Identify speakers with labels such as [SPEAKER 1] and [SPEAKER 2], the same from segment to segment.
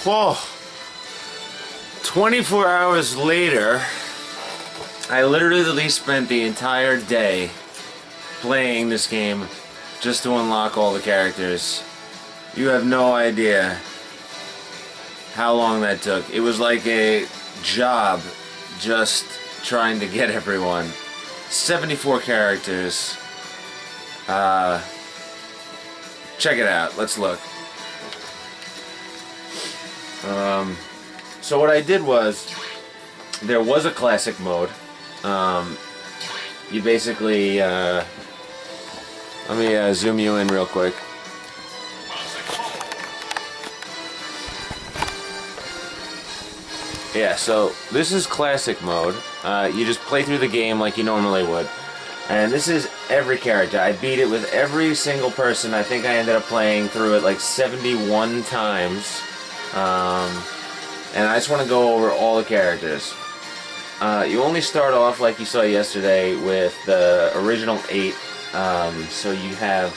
[SPEAKER 1] Whoa. 24 hours later, I literally spent the entire day playing this game just to unlock all the characters. You have no idea how long that took. It was like a job just trying to get everyone. 74 characters. Check it out. Let's look. So what I did was, there was a classic mode. You basically, let me zoom you in real quick. Yeah, so this is classic mode. You just play through the game like you normally would. And this is every character. I beat it with every single person. I think I ended up playing through it like 71 times. And I just want to go over all the characters. You only start off, like you saw yesterday, with the original 8. So you have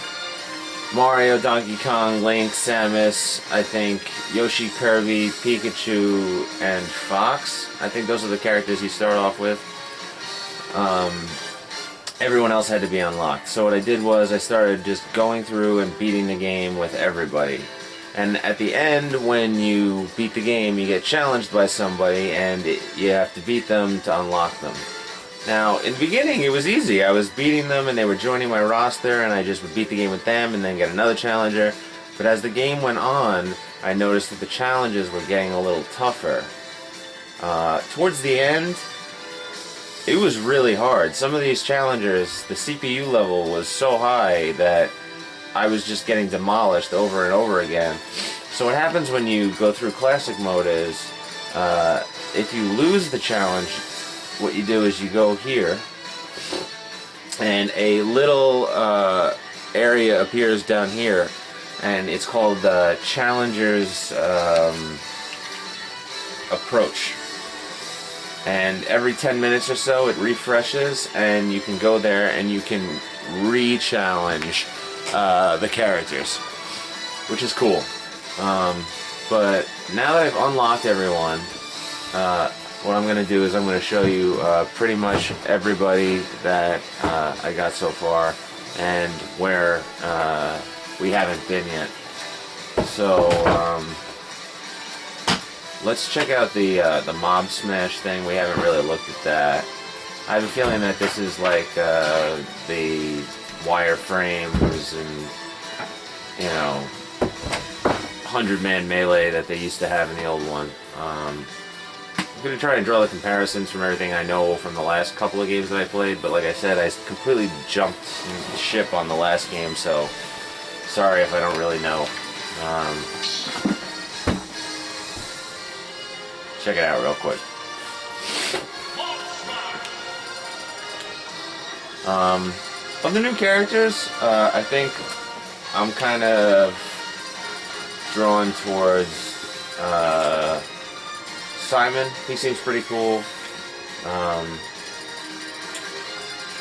[SPEAKER 1] Mario, Donkey Kong, Link, Samus, I think Yoshi, Kirby, Pikachu, and Fox. I think those are the characters you start off with. Everyone else had to be unlocked. So what I did was I started just going through and beating the game with everybody. And at the end, when you beat the game, you get challenged by somebody and you have to beat them to unlock them. Now, in the beginning, it was easy. I was beating them and they were joining my roster and I just would beat the game with them and then get another challenger. But as the game went on, I noticed that the challenges were getting a little tougher. Towards the end, it was really hard. Some of these challengers, the CPU level was so high that I was just getting demolished over and over again. So what happens when you go through classic mode is, if you lose the challenge, what you do is you go here, and a little area appears down here, and it's called the Challenger's Approach. And every 10 minutes or so it refreshes and you can go there and you can re-challenge the characters, which is cool. But now that I've unlocked everyone, what I'm going to do is I'm going to show you pretty much everybody that I got so far and where we haven't been yet. So let's check out the Mob Smash thing. We haven't really looked at that. I have a feeling that this is like the wireframes and, you know, 100-man melee that they used to have in the old one. I'm going to try and draw the comparisons from everything I know from the last couple of games that I played, but like I said, I completely jumped ship on the last game, so sorry if I don't really know. Check it out real quick. Of the new characters, I think I'm kind of drawn towards Simon. He seems pretty cool.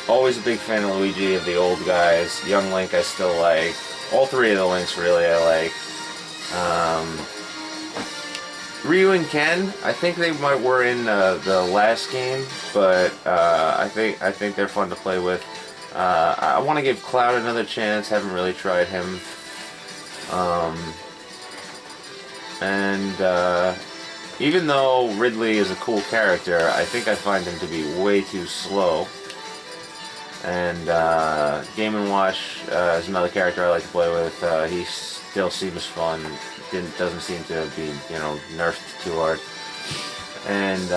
[SPEAKER 1] Always a big fan of Luigi, of the old guys. Young Link I still like. All three of the Links really I like. Ryu and Ken, I think they were in the last game, but I think they're fun to play with. I want to give Cloud another chance. Haven't really tried him. Even though Ridley is a cool character, I think I find him to be way too slow. And Game & Watch is another character I like to play with. He still seems fun. Doesn't seem to be, you know, nerfed too hard. And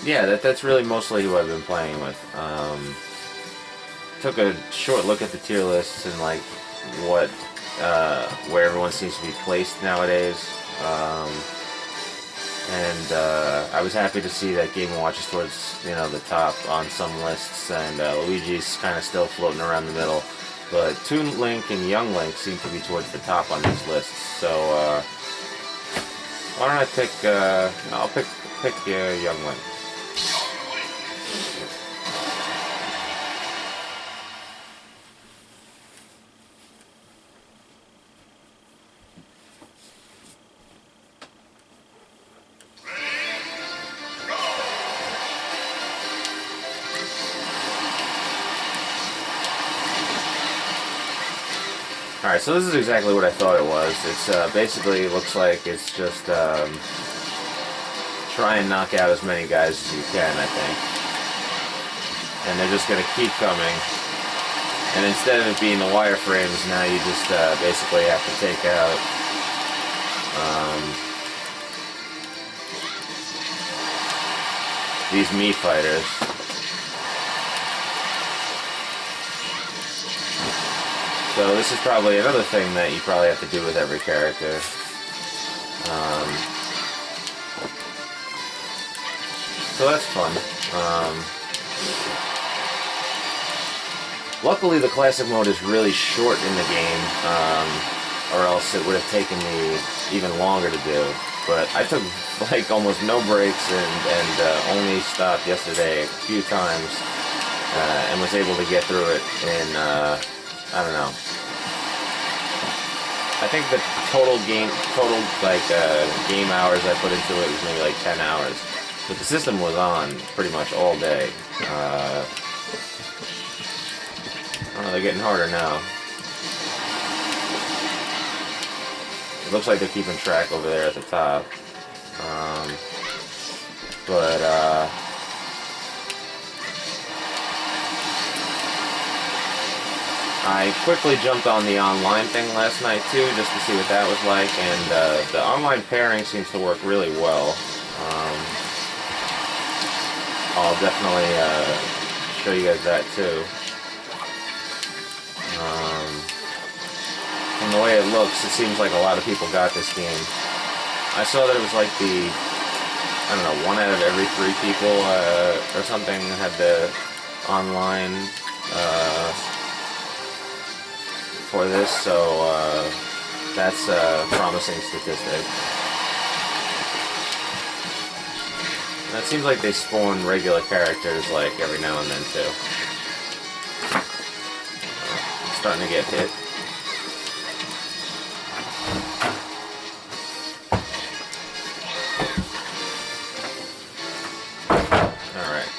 [SPEAKER 1] yeah, that's really mostly who I've been playing with. Took a short look at the tier lists and like what where everyone seems to be placed nowadays. I was happy to see that Game & Watch is towards, you know, the top on some lists, and Luigi's kind of still floating around the middle. But Toon Link and Young Link seem to be towards the top on these lists. So why don't I pick? I'll pick Young Link. Alright, so this is exactly what I thought it was. It's basically looks like it's just try and knock out as many guys as you can, I think. And they're just going to keep coming. And instead of it being the wireframes, now you just basically have to take out these Mii fighters. So this is probably another thing that you probably have to do with every character. So that's fun. Luckily the classic mode is really short in the game, or else it would have taken me even longer to do. But I took like almost no breaks and only stopped yesterday a few times and was able to get through it in, I don't know. I think the total game hours I put into it was maybe like 10 hours. But the system was on pretty much all day. Oh, they're getting harder now. It looks like they're keeping track over there at the top. I quickly jumped on the online thing last night too, just to see what that was like, and the online pairing seems to work really well. I'll definitely show you guys that too. From the way it looks, it seems like a lot of people got this game. I saw that it was like the, I don't know, 1 out of every 3 people or something had the online for this, so that's a promising statistic. And it seems like they spawn regular characters like every now and then too. Starting to get hit. Alright.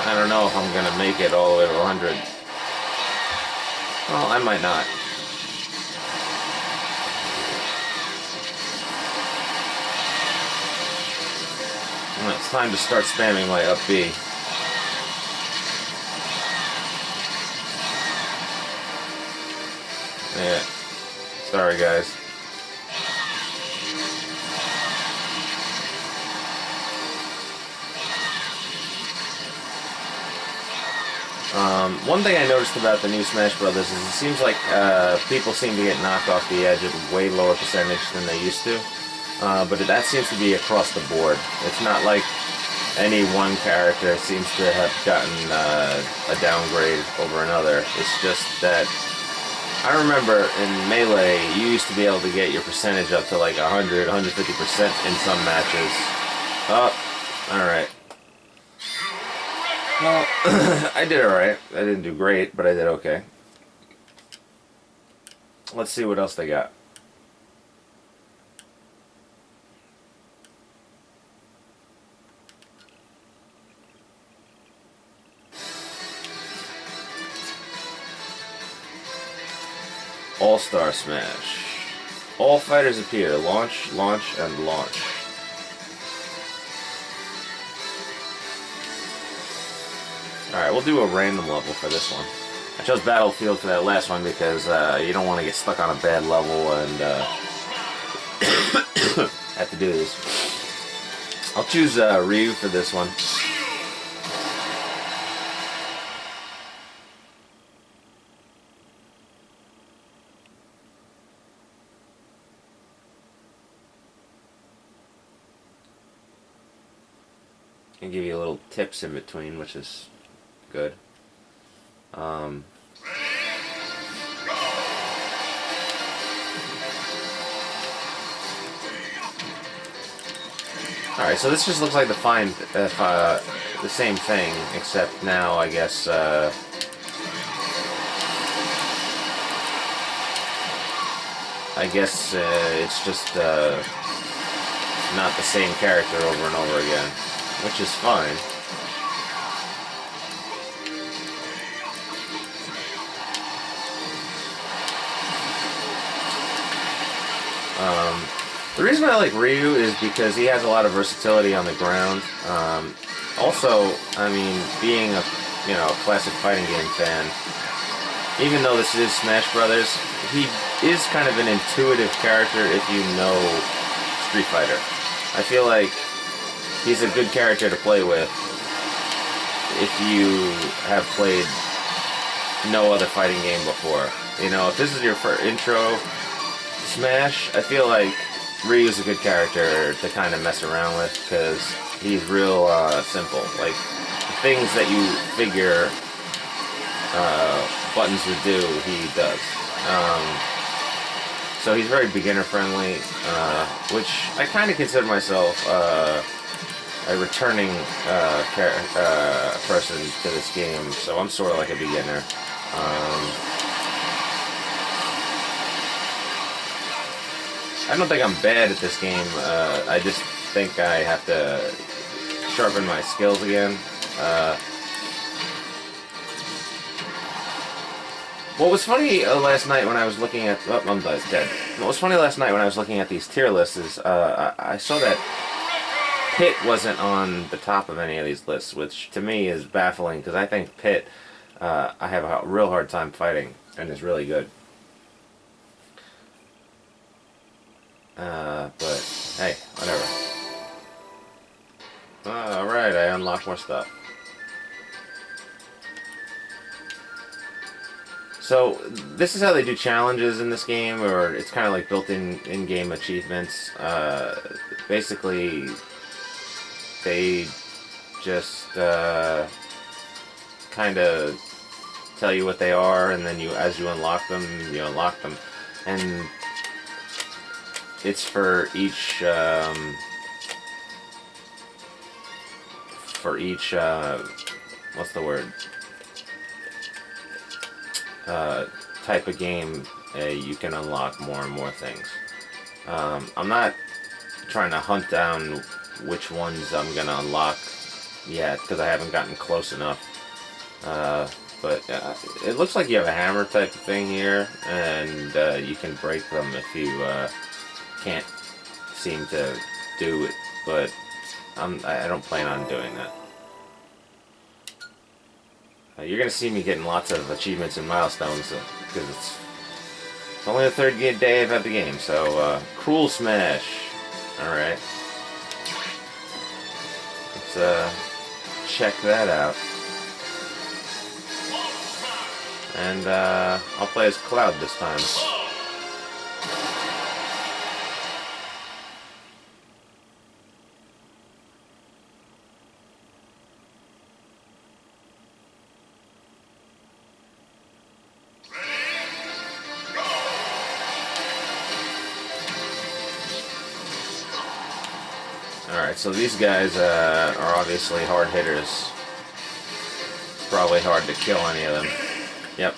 [SPEAKER 1] I don't know if I'm gonna make it all the way to 100. Well, I might not. Well, it's time to start spamming my up B. Yeah. Sorry, guys. One thing I noticed about the new Smash Brothers is it seems like people seem to get knocked off the edge at a way lower percentage than they used to. But that seems to be across the board. It's not like any one character seems to have gotten a downgrade over another. It's just that I remember in Melee, you used to be able to get your percentage up to like 100, 150% in some matches. Oh, alright. Well, I did alright. I didn't do great, but I did okay. Let's see what else they got. All-Star Smash. All fighters appear. Launch, launch, and launch. Alright, we'll do a random level for this one. I chose Battlefield for that last one because you don't want to get stuck on a bad level and have to do this. I'll choose Ryu for this one. And give you little tips in between, which is good. Alright, so this just looks like the same thing, except now I guess it's just not the same character over and over again, which is fine. The reason I like Ryu is because he has a lot of versatility on the ground. Also, I mean, being a classic fighting game fan, even though this is Smash Brothers, he is kind of an intuitive character if you know Street Fighter. I feel like he's a good character to play with if you have played no other fighting game before. You know, if this is your first intro to Smash, I feel like Ryu's a good character to kind of mess around with because he's real simple. Like, the things that you figure buttons would do, he does. So he's very beginner friendly, which I kind of consider myself a returning person to this game, so I'm sort of like a beginner. I don't think I'm bad at this game. I just think I have to sharpen my skills again. What was funny last night when I was looking at... Oh, I'm dead. What was funny last night when I was looking at these tier lists is I saw that Pit wasn't on the top of any of these lists, which to me is baffling because I think Pit I have a real hard time fighting and is really good. But hey, whatever. Alright, I unlocked more stuff. So, this is how they do challenges in this game, or it's kind of like built-in in-game achievements. Basically, they just kind of tell you what they are, and then as you unlock them, you unlock them. And it's for each what's the word? Type of game, you can unlock more and more things. I'm not trying to hunt down which ones I'm gonna unlock yet because I haven't gotten close enough. But it looks like you have a hammer type of thing here, and you can break them if you can't seem to do it. But I don't plan on doing that. You're going to see me getting lots of achievements and milestones because it's only the third day I've had the game. So, Cruel Smash. Alright. Let's check that out. And I'll play as Cloud this time. Alright, so these guys are obviously hard hitters. It's probably hard to kill any of them. Yep.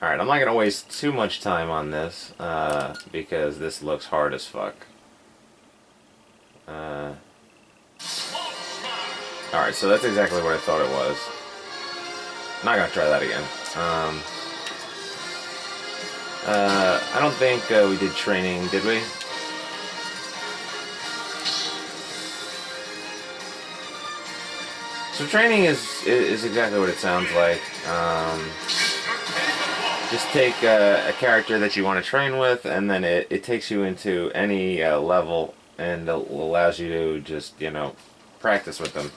[SPEAKER 1] Alright, I'm not going to waste too much time on this, because this looks hard as fuck. Alright, so that's exactly what I thought it was. I'm not going to try that again. I don't think we did training, did we? So training is exactly what it sounds like. Just take a character that you want to train with, and then it takes you into any level and allows you to just, practice with them.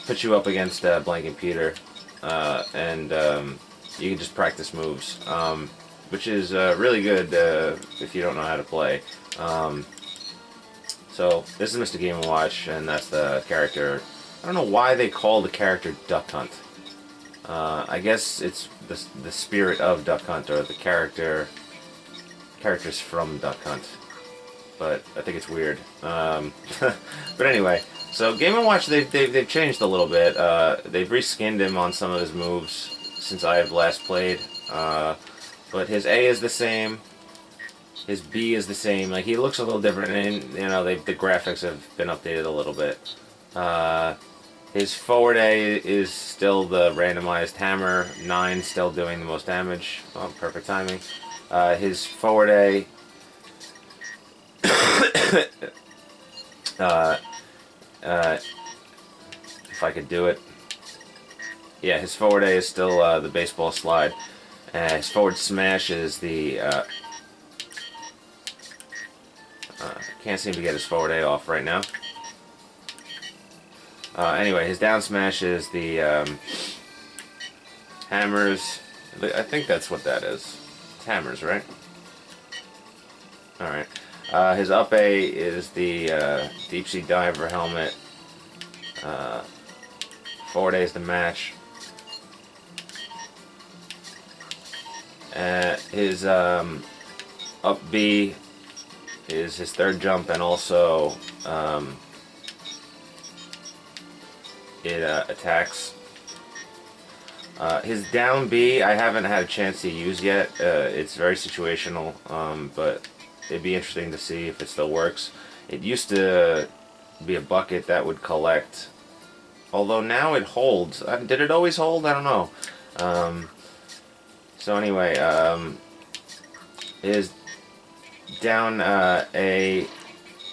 [SPEAKER 1] Put you up against blank and Peter, and you can just practice moves, which is really good if you don't know how to play. So this is Mr. Game & Watch, and that's the character. I don't know why they call the character Duck Hunt. I guess it's the spirit of Duck Hunt, or the characters from Duck Hunt. But I think it's weird. But anyway, so Game & Watch, they've changed a little bit. They've reskinned him on some of his moves since I have last played. But his A is the same. His B is the same. Like, he looks a little different, and the graphics have been updated a little bit. His forward A is still the randomized hammer. 9 still doing the most damage. Oh, perfect timing. His forward A If I could do it. Yeah, his forward A is still the baseball slide. His forward smash is the... can't seem to get his forward A off right now. Anyway, his down smash is the hammers. I think that's what that is. It's hammers, right? Alright. His up A is the deep sea diver helmet. Forward A is the match. His up B is his third jump, and also it attacks. His down B I haven't had a chance to use yet. It's very situational, but it'd be interesting to see if it still works. It used to be a bucket that would collect, although now it holds. Did it always hold? I don't know. So anyway, his down A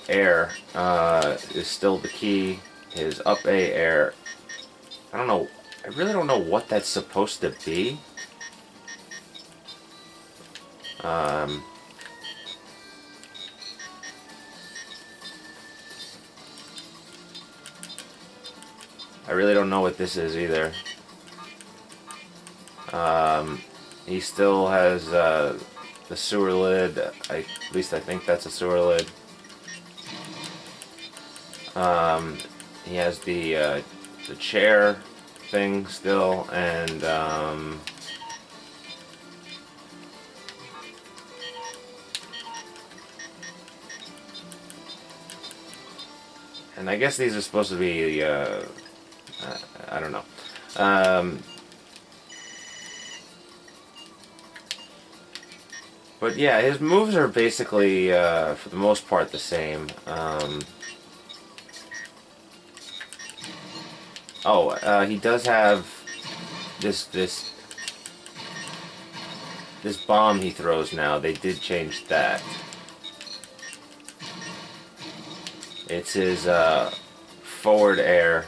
[SPEAKER 1] air is still the key. His up A air, I don't know. I really don't know what that's supposed to be. I really don't know what this is either. He still has the sewer lid. At least I think that's a sewer lid. He has the chair thing still, and I guess these are supposed to be I don't know. But yeah, his moves are basically, for the most part, the same. He does have this bomb he throws now. They did change that. It's his forward air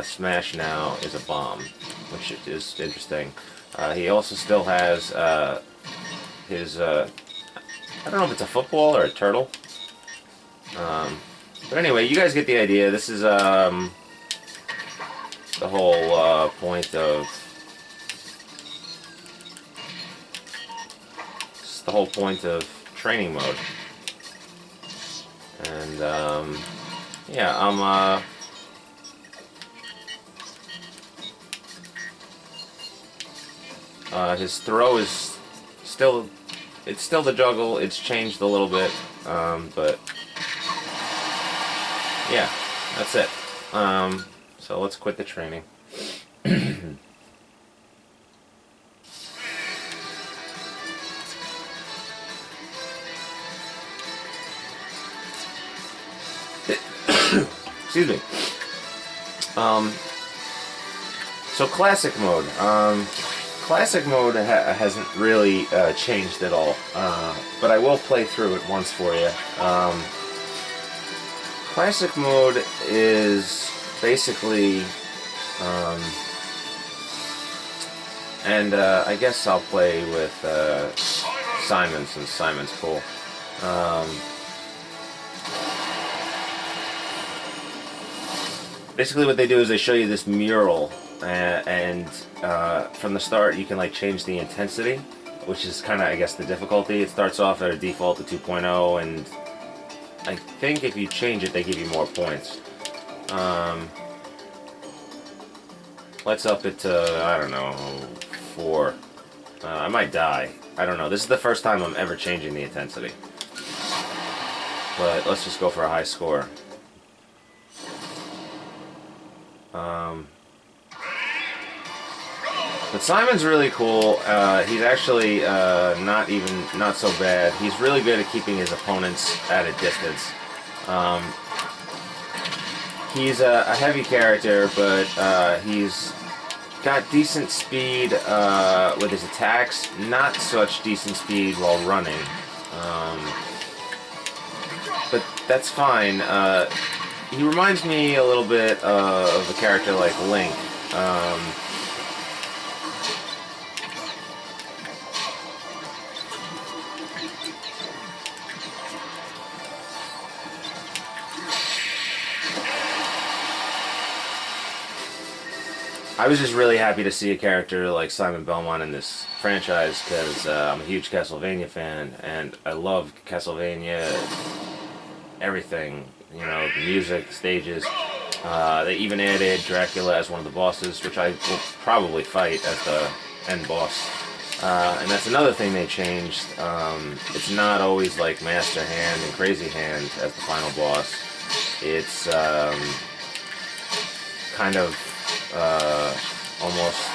[SPEAKER 1] smash now is a bomb, which is interesting. He also still has his I don't know if it's a football or a turtle. But anyway, you guys get the idea. This is the whole point of training mode. And yeah, I'm his throw is still, it's still the juggle. It's changed a little bit, but yeah, that's it. So let's quit the training. Excuse me. So classic mode. Classic mode hasn't really changed at all, but I will play through it once for you. Classic mode is basically, and I guess I'll play with Simon, since Simon's cool. Basically what they do is they show you this mural, and from the start you can like change the intensity, which is kind of, I guess, the difficulty. It starts off at a default of 2.0, and I think if you change it they give you more points. Let's up it to, I don't know, 4. I might die. I don't know. This is the first time I'm ever changing the intensity. But let's just go for a high score. But Simon's really cool. He's actually not so bad. He's really good at keeping his opponents at a distance. He's a heavy character, but he's got decent speed with his attacks. Not such decent speed while running. But that's fine. He reminds me a little bit of a character like Link. I was just really happy to see a character like Simon Belmont in this franchise because I'm a huge Castlevania fan and I love Castlevania, everything, you know, the music, stages. They even added Dracula as one of the bosses, which I will probably fight as the end boss. And that's another thing they changed. It's not always like Master Hand and Crazy Hand as the final boss. It's kind of almost,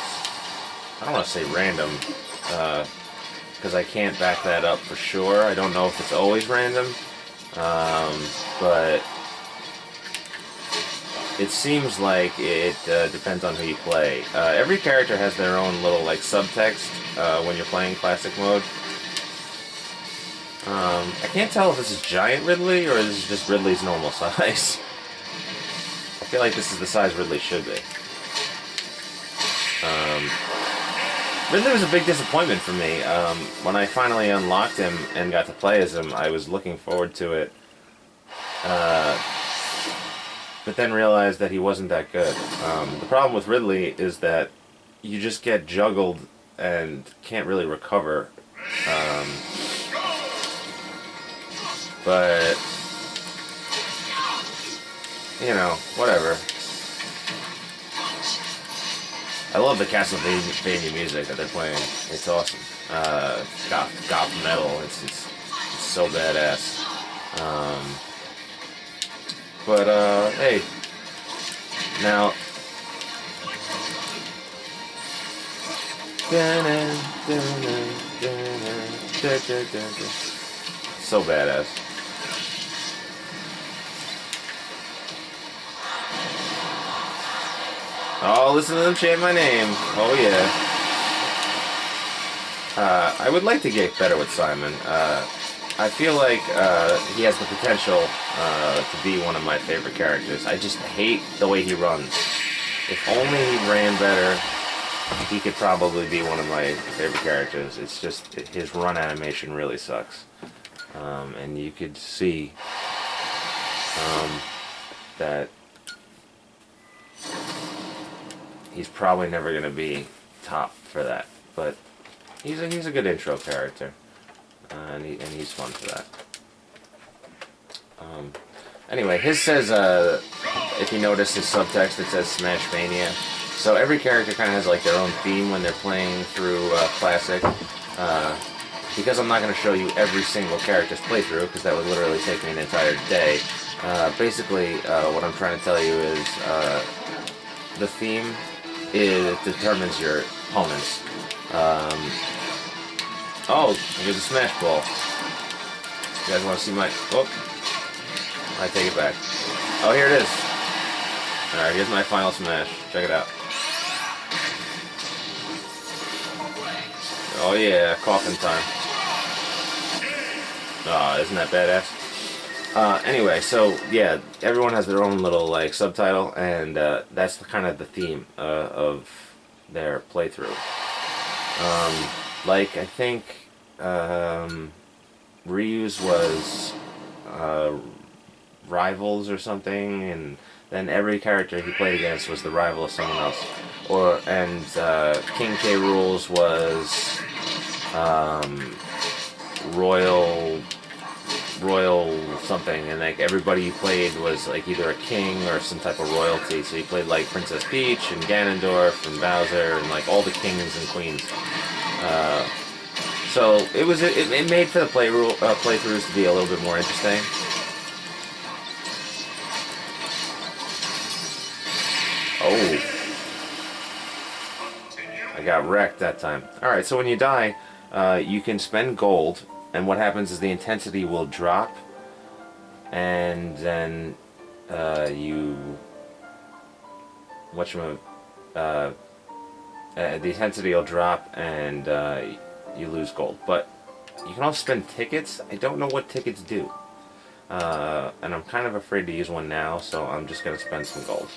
[SPEAKER 1] I don't want to say random, because I can't back that up for sure. I don't know if it's always random, but it seems like it depends on who you play. Every character has their own little like subtext when you're playing classic mode. I can't tell if this is giant Ridley or this is just Ridley's normal size. I feel like this is the size Ridley should be. Ridley was a big disappointment for me. When I finally unlocked him and got to play as him, I was looking forward to it. But then realized that he wasn't that good. The problem with Ridley is that you just get juggled and can't really recover. But, you know, whatever. I love the Castlevania music that they're playing. It's awesome. Goth metal. It's so badass. But hey, now. So badass. Oh, listen to them chant my name. Oh, yeah. I would like to get better with Simon. I feel like he has the potential to be one of my favorite characters. I just hate the way he runs. If only he ran better, he could probably be one of my favorite characters. It's just his run animation really sucks. And you could see that he's probably never going to be top for that, but he's a good intro character, and he's fun for that. Anyway, his says, if you notice his subtext, it says Smash Mania. So every character kind of has like their own theme when they're playing through Classic. Because I'm not going to show you every single character's playthrough, because that would literally take me an entire day. Basically, what I'm trying to tell you is the theme. It determines your opponents. Oh, here's a Smash Ball. You guys want to see my... Oh, I take it back. Oh, here it is. Alright, here's my final Smash. Check it out. Oh yeah, coffin time. Oh, isn't that badass? Anyway, so yeah, everyone has their own little like subtitle, and that's kind of the theme of their playthrough. Like I think Ryu's was rivals or something, and then every character he played against was the rival of someone else. King K. Rool's was royal something, and like everybody you played was like either a king or some type of royalty. So you played like Princess Peach and Ganondorf and Bowser and like all the kings and queens. So it made for the playthroughs to be a little bit more interesting. Oh, I got wrecked that time. All right, so when you die, you can spend gold. And what happens is the intensity will drop, and then the intensity will drop, and you lose gold. But you can also spend tickets. I don't know what tickets do. And I'm kind of afraid to use one now, so I'm just going to spend some gold.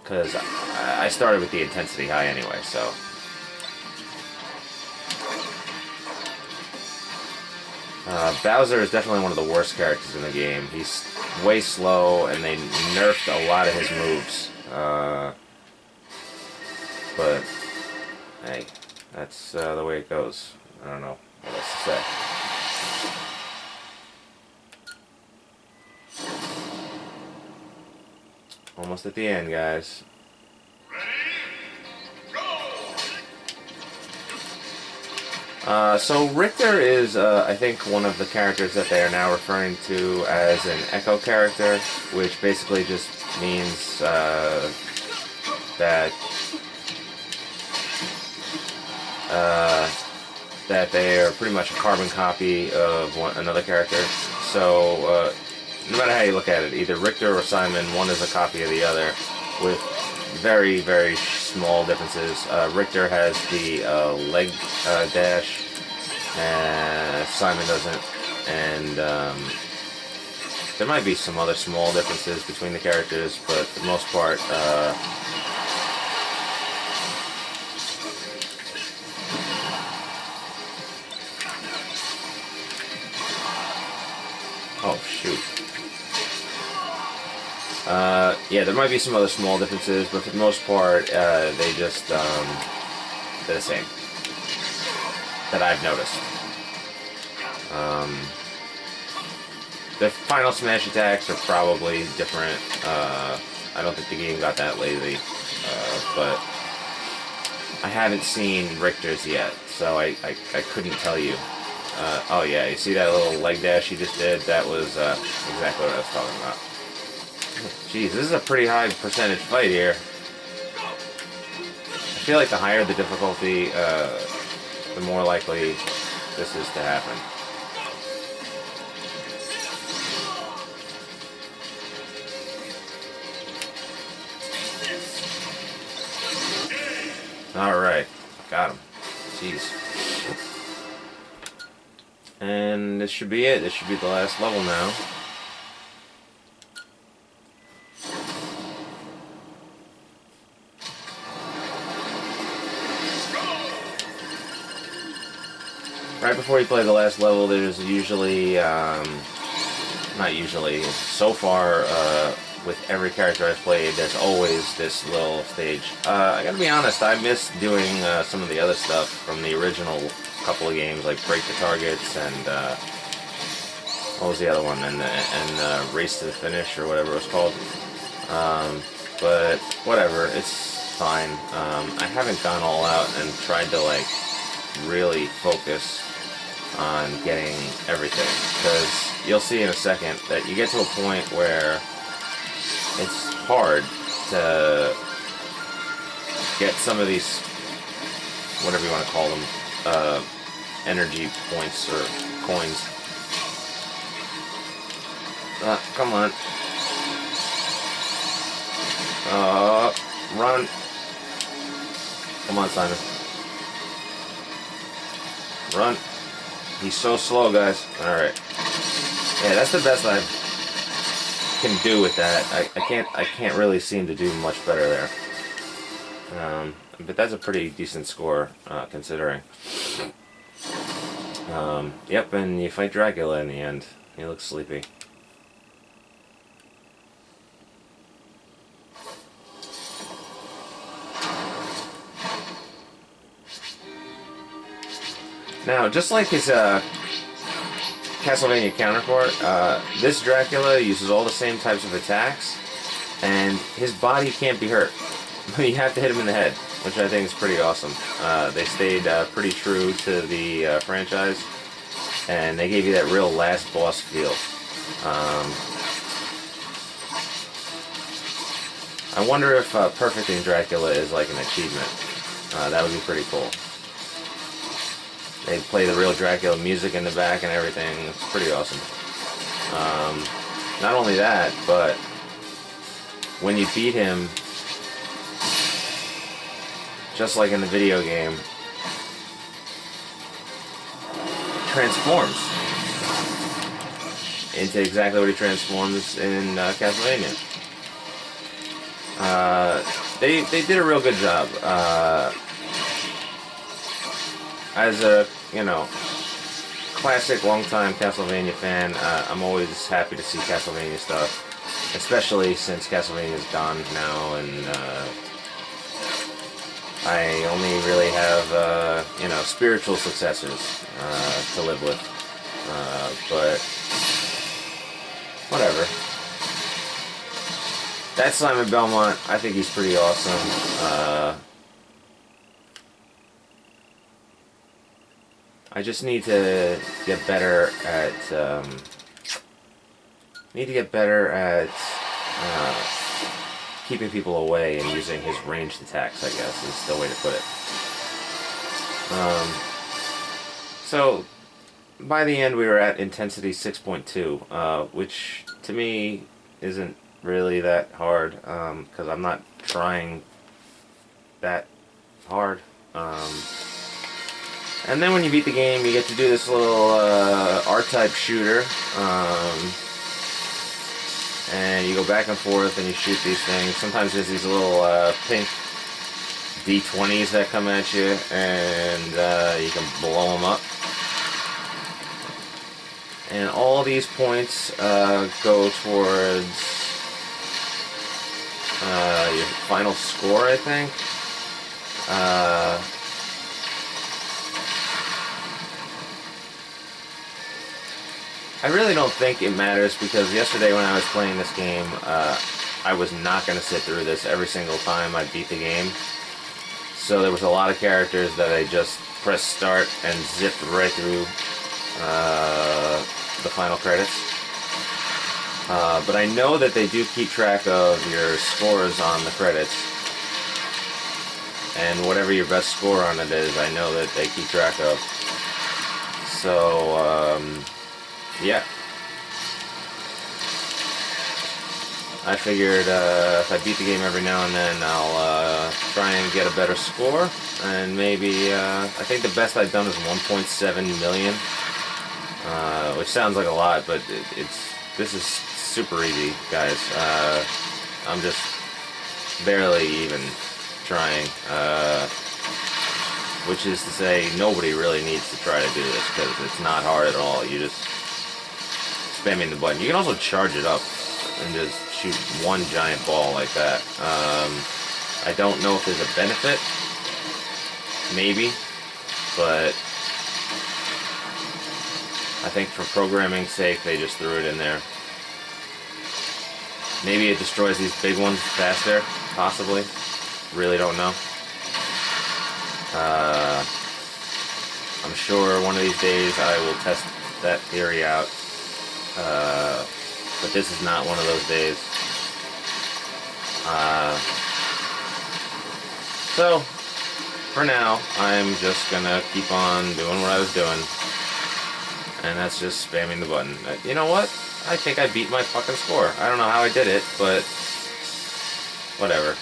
[SPEAKER 1] Because I started with the intensity high anyway, so... Bowser is definitely one of the worst characters in the game. He's way slow, and they nerfed a lot of his moves. But, hey, that's the way it goes. I don't know what else to say. Almost at the end, guys. So Richter is, I think, one of the characters that they are now referring to as an echo character, which basically just means that they are pretty much a carbon copy of another character. So no matter how you look at it, either Richter or Simon, one is a copy of the other, with very, very small differences. Richter has the leg dash, and Simon doesn't. And there might be some other small differences between the characters, but for the most part, oh shoot. Yeah, there might be some other small differences, but for the most part, they just, they're the same. That I've noticed. The final smash attacks are probably different. I don't think the game got that lazy, but I haven't seen Richter's yet, so I couldn't tell you. Oh yeah, you see that little leg dash he just did? That was exactly what I was talking about. Jeez, this is a pretty high percentage fight here. I feel like the higher the difficulty, the more likely this is to happen. Alright, got him. Jeez. And this should be it. This should be the last level now. Right before you play the last level, there's usually, not usually, so far, with every character I've played, there's always this little stage. I gotta be honest, I miss doing some of the other stuff from the original couple of games, like Break the Targets and, what was the other one, and Race to the Finish, or whatever it was called. But, whatever, it's fine. I haven't gone all out and tried to, like, really focus on getting everything, because you'll see in a second that you get to a point where it's hard to get some of these, whatever you want to call them, energy points or coins. Come on. Run. Come on, Simon. Run. He's so slow, guys. Alright. Yeah, that's the best I can do with that. I can't really seem to do much better there. But that's a pretty decent score, considering. Yep, and you fight Dracula in the end. He looks sleepy. Now, just like his Castlevania counterpart, this Dracula uses all the same types of attacks, and his body can't be hurt. You have to hit him in the head, which I think is pretty awesome. They stayed pretty true to the franchise, and they gave you that real last boss feel. I wonder if perfecting Dracula is like an achievement. That would be pretty cool. They play the real Dracula music in the back and everything. It's pretty awesome. Not only that, but when you beat him, just like in the video game, transforms. into exactly what he transforms in Castlevania. They did a real good job. As a classic longtime Castlevania fan, I'm always happy to see Castlevania stuff, especially since Castlevania's gone now, and I only really have spiritual successors to live with. But whatever. That's Simon Belmont. I think he's pretty awesome. I just need to get better at keeping people away and using his ranged attacks, I guess, is the way to put it. So by the end we were at intensity 6.2, which to me isn't really that hard, because I'm not trying that hard. And then when you beat the game, you get to do this little R-type shooter, and you go back and forth and you shoot these things. Sometimes there's these little pink D20s that come at you, and you can blow them up. And all these points go towards your final score, I think. I really don't think it matters, because yesterday when I was playing this game, I was not going to sit through this every single time I beat the game. So there was a lot of characters that I just pressed start and zipped right through the final credits. But I know that they do keep track of your scores on the credits. And whatever your best score on it is, I know that they keep track of. So, yeah. I figured if I beat the game every now and then, I'll try and get a better score. And maybe, I think the best I've done is 1.7 million. Which sounds like a lot, but this is super easy, guys. I'm just barely even trying. Which is to say, nobody really needs to try to do this, because it's not hard at all. You just spamming the button. You can also charge it up and just shoot one giant ball like that. I don't know if there's a benefit. Maybe. But I think for programming's sake, they just threw it in there. Maybe it destroys these big ones faster. Possibly. Really don't know. I'm sure one of these days I will test that theory out. But this is not one of those days. So, for now, I'm just gonna keep on doing what I was doing. And that's just spamming the button. You know what? I think I beat my fucking score. I don't know how I did it, but whatever.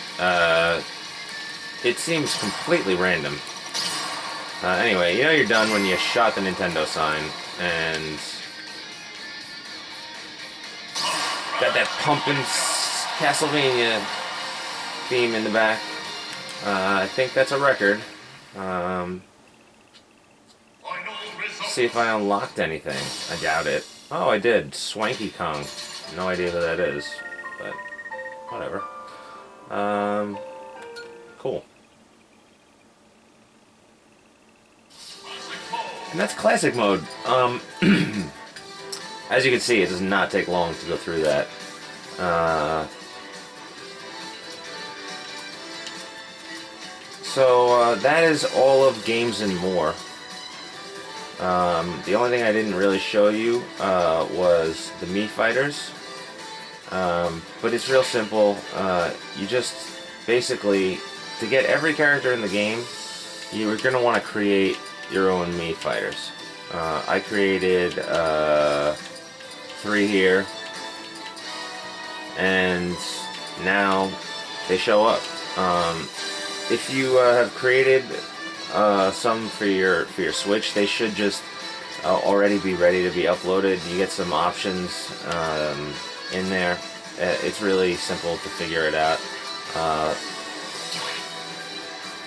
[SPEAKER 1] It seems completely random. Anyway, you know you're done when you shot the Nintendo sign, and got that pumping Castlevania theme in the back. I think that's a record. See if I unlocked anything. I doubt it. Oh, I did. Swanky Kong. No idea who that is, but whatever. Cool. And that's classic mode. As you can see, it does not take long to go through that. So that is all of Games and More. The only thing I didn't really show you was the Mii Fighters. But it's real simple. You just basically, to get every character in the game, you're going to want to create your own Mii Fighters. I created 3 here, and now they show up. If you have created some for your Switch, they should just already be ready to be uploaded. You get some options in there. It's really simple to figure it out.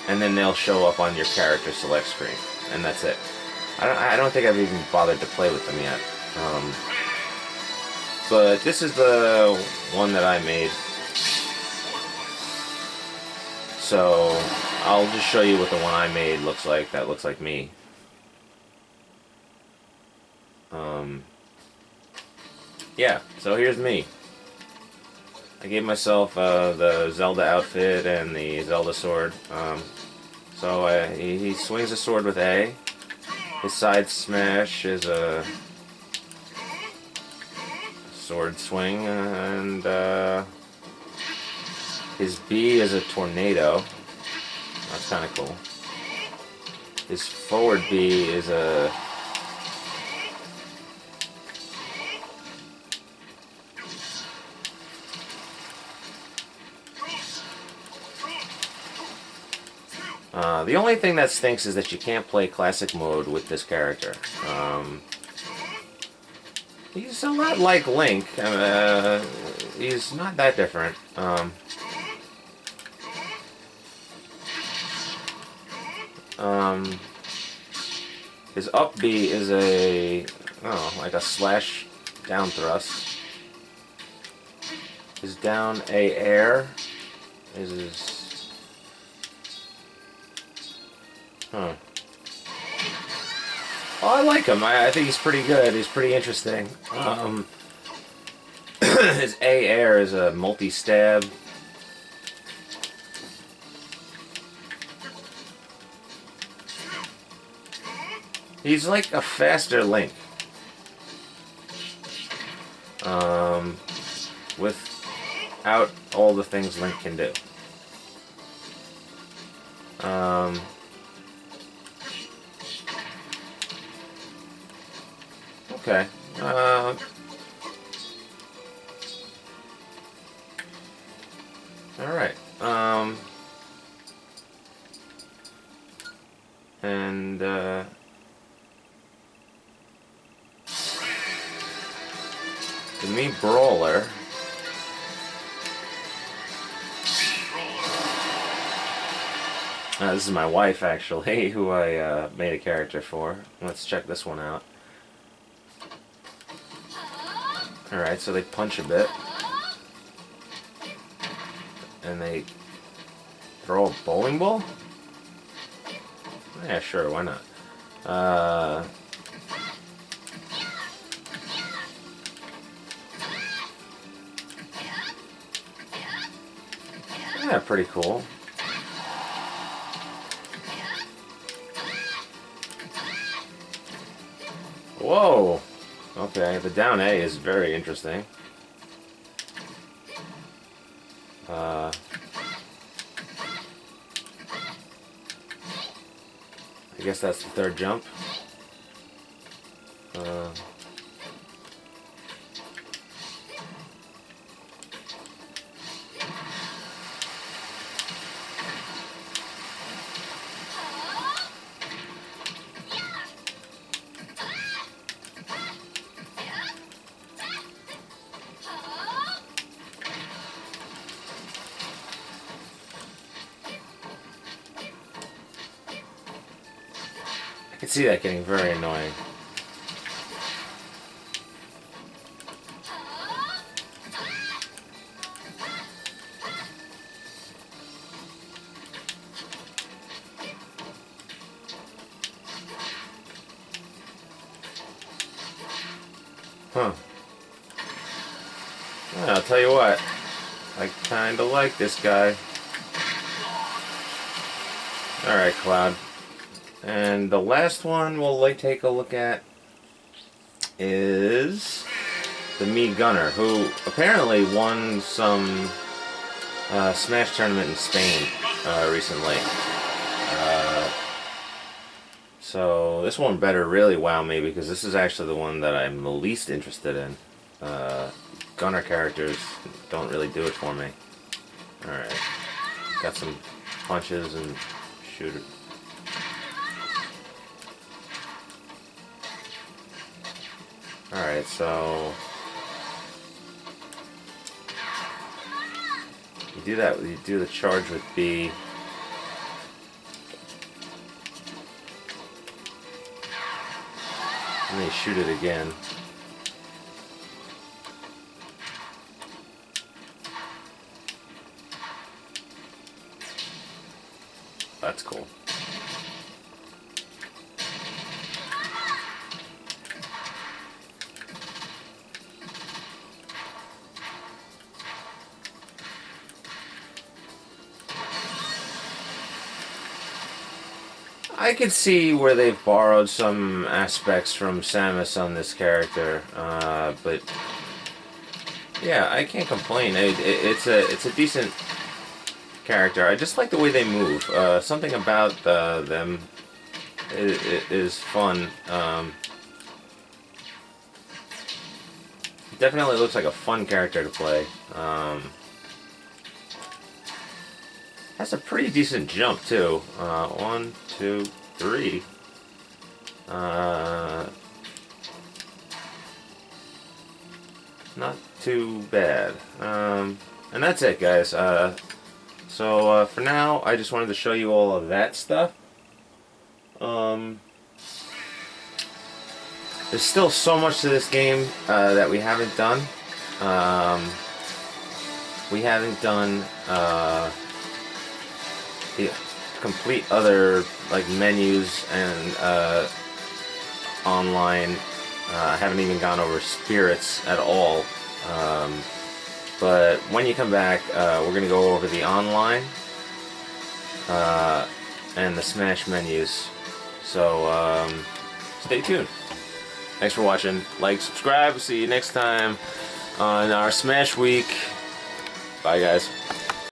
[SPEAKER 1] And then they'll show up on your character select screen, and that's it. I don't think I've even bothered to play with them yet. But this is the one that I made. So I'll just show you what the one I made looks like. That looks like me. Yeah, so here's me. I gave myself the Zelda outfit and the Zelda sword. So he swings a sword with A. His side smash is a sword swing, and his B is a tornado. That's kind of cool. His forward B is a... the only thing that stinks is that you can't play classic mode with this character. He's a lot like Link. He's not that different. His up B is like a slash down thrust. His down A air is his... Huh. Oh, I like him. I think he's pretty good. He's pretty interesting. His A air is a multi-stab. He's like a faster Link. Without all the things Link can do. Okay. Alright. And the Mii Brawler. This is my wife, actually, who I made a character for. Let's check this one out. Alright, so they punch a bit. And they throw a bowling ball? Yeah, sure, why not? Yeah, pretty cool. Whoa! Okay, the down A is very interesting. I guess that's the third jump. I can see that getting very annoying. Huh. Yeah, I'll tell you what. I kinda like this guy. Alright, Cloud. And the last one we'll take a look at is the Mii Gunner, who apparently won some Smash tournament in Spain recently. So this one better really wow me, because this is actually the one that I'm the least interested in. Gunner characters don't really do it for me. Alright. Got some punches and shoot it. Alright, so you do that, you do the charge with B. And then you shoot it again. That's cool. I could see where they've borrowed some aspects from Samus on this character, but yeah, I can't complain. It's a decent character. I just like the way they move. Something about them is fun. Definitely looks like a fun character to play. Has a pretty decent jump too. 1, 2, 3. Not too bad. And that's it, guys. So for now, I just wanted to show you all of that stuff. There's still so much to this game that we haven't done. We haven't done the complete other like menus and online. I haven't even gone over spirits at all. But when you come back, we're going to go over the online and the Smash menus. So stay tuned. Thanks for watching. Like, subscribe. See you next time on our Smash Week. Bye, guys.